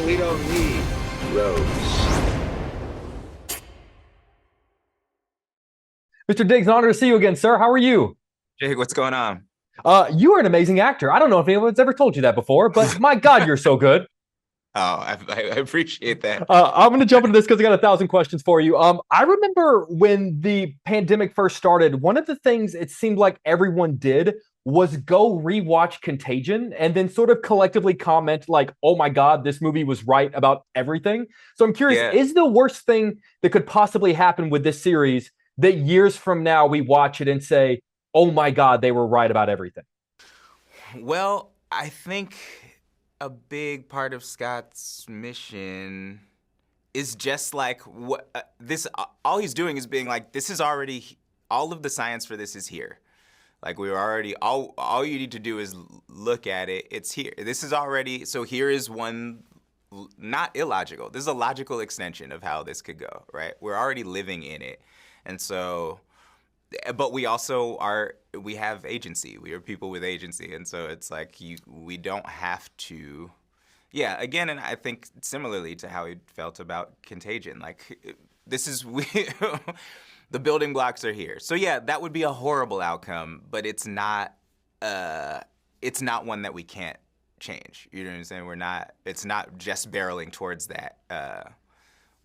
we don't need roads. Mr. Diggs, an honor to see you again, sir. How are you? Jake, what's going on? You are an amazing actor. I don't know if anyone's ever told you that before, but my God, you're so good. Oh, I appreciate that. I'm going to jump into this because I got 1,000 questions for you. I remember when the pandemic first started, one of the things it seemed like everyone did was go rewatch Contagion and then sort of collectively comment like, oh my God, this movie was right about everything. So I'm curious, Yeah. is the worst thing that could possibly happen with this series that years from now we watch it and say, oh my God, they were right about everything? Well, I think a big part of Scott's mission is just like what this. All he's doing is being like, this is already all of the science for this is here. Like we were already all you need to do is look at it. It's here. This is already so. Here is one not illogical. This is a logical extension of how this could go. Right? We're already living in it, and so. But we also we have agency. We are people with agency. And so it's like we don't have to, yeah, again, and I think similarly to how he felt about Contagion, like this is, the building blocks are here. So yeah, that would be a horrible outcome, but it's not one that we can't change. You know what I'm saying? It's not just barreling towards that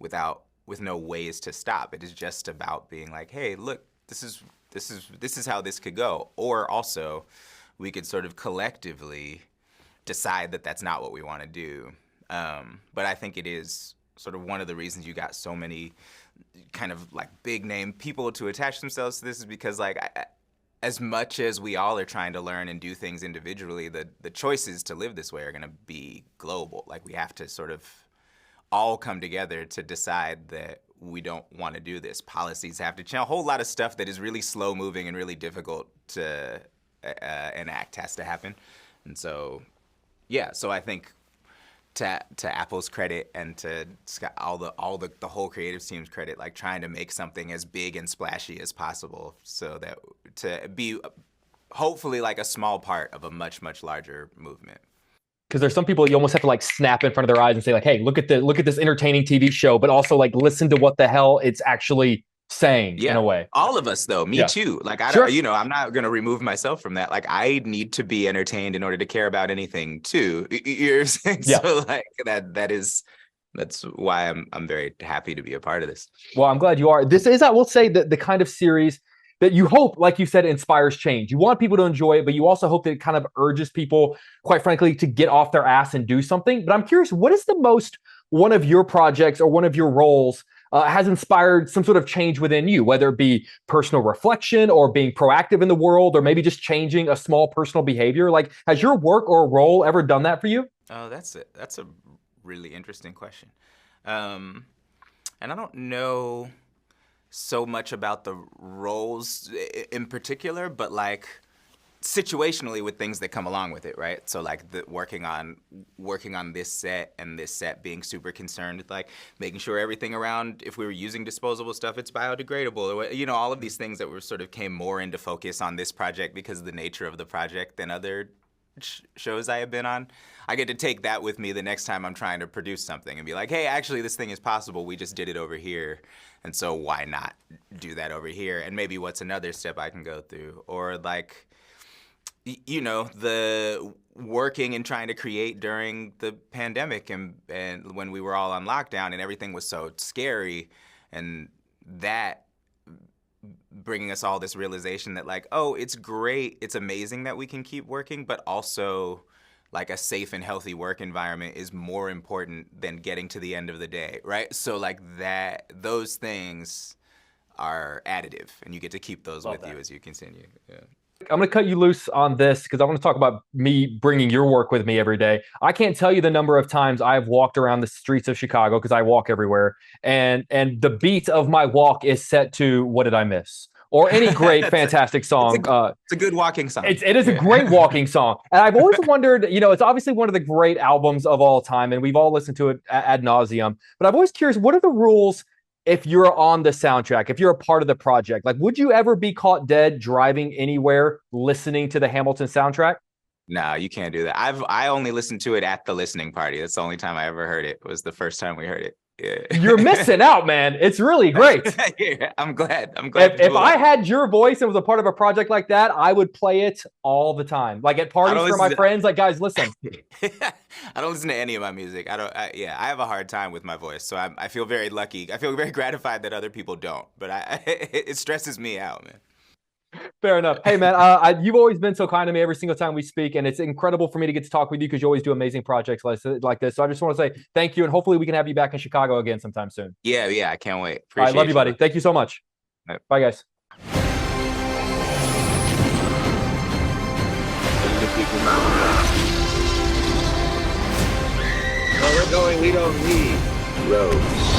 with no ways to stop. It is just about being like, hey, look, this is how this could go. Or also, we could sort of collectively decide that that's not what we want to do. But I think it is sort of one of the reasons you got so many kind of like big name people to attach themselves to this is because like as much as we all are trying to learn and do things individually, the choices to live this way are going to be global. Like we have to sort of all come together to decide that we don't want to do this. Policies have to change. A whole lot of stuff that is really slow moving and really difficult to enact has to happen. And so, yeah. So I think to Apple's credit and to Scott, the whole creative team's credit, like trying to make something as big and splashy as possible, so that to be hopefully like a small part of a much larger movement. Because there's some people you almost have to like snap in front of their eyes and say like, hey, look at this entertaining TV show, but also like listen to what the hell it's actually saying in a way. All of us though, me too. Like I don't, I'm not going to remove myself from that. Like I need to be entertained in order to care about anything too. You're saying? Yeah. So like that's why I'm very happy to be a part of this. Well, I'm glad you are. This is, I will say, the kind of series that you hope, like you said, inspires change. You want people to enjoy it, but you also hope that it kind of urges people, quite frankly, to get off their ass and do something. But I'm curious, what is the most one of your projects or one of your roles has inspired some sort of change within you, whether it be personal reflection or being proactive in the world, or maybe just changing a small personal behavior? Like, has your work or role ever done that for you? Oh, that's a really interesting question. And I don't know so much about the roles in particular, but like situationally with things that come along with it, right? So like working on this set and this set being super concerned with like making sure everything around, if we were using disposable stuff, it's biodegradable, or all of these things that were sort of came more into focus on this project because of the nature of the project than other shows I have been on. I get to take that with me the next time I'm trying to produce something and be like, hey, actually this thing is possible. We just did it over here. And so why not do that over here? And maybe what's another step I can go through? Or like, the working and trying to create during the pandemic and when we were all on lockdown and everything was so scary, and that bringing us all this realization that like, oh, it's great, it's amazing that we can keep working, but also like a safe and healthy work environment is more important than getting to the end of the day, right? So like those things are additive, and you get to keep those with you as you continue. Yeah. I'm going to cut you loose on this because I want to talk about me bringing your work with me every day. I can't tell you the number of times I've walked around the streets of Chicago, because I walk everywhere, and the beat of my walk is set to "What Did I Miss?" or any great, fantastic song. It's a good walking song. It is a great walking song. And I've always wondered, it's obviously one of the great albums of all time, and we've all listened to it ad nauseum. But I'm always curious, what are the rules if you're on the soundtrack, if you're a part of the project? Like, would you ever be caught dead driving anywhere listening to the Hamilton soundtrack? No, you can't do that. I only listened to it at the listening party. That's the only time I ever heard it. Was the first time we heard it. Yeah. You're missing out, man. It's really great. Yeah, I'm glad. I'm glad. If I had your voice and was a part of a project like that, I would play it all the time. Like at parties for my friends, like, guys, listen. I don't listen to any of my music. I have a hard time with my voice. So I feel very lucky. I feel very gratified that other people don't. But it stresses me out, man. Fair enough. Hey, man, you've always been so kind to me every single time we speak, and it's incredible for me to get to talk with you because you always do amazing projects like this. So I just want to say thank you, and hopefully we can have you back in Chicago again sometime soon. Yeah, I can't wait. All right, love you, buddy. Thank you so much. Right. Bye, guys. Where we're going, we don't need roads.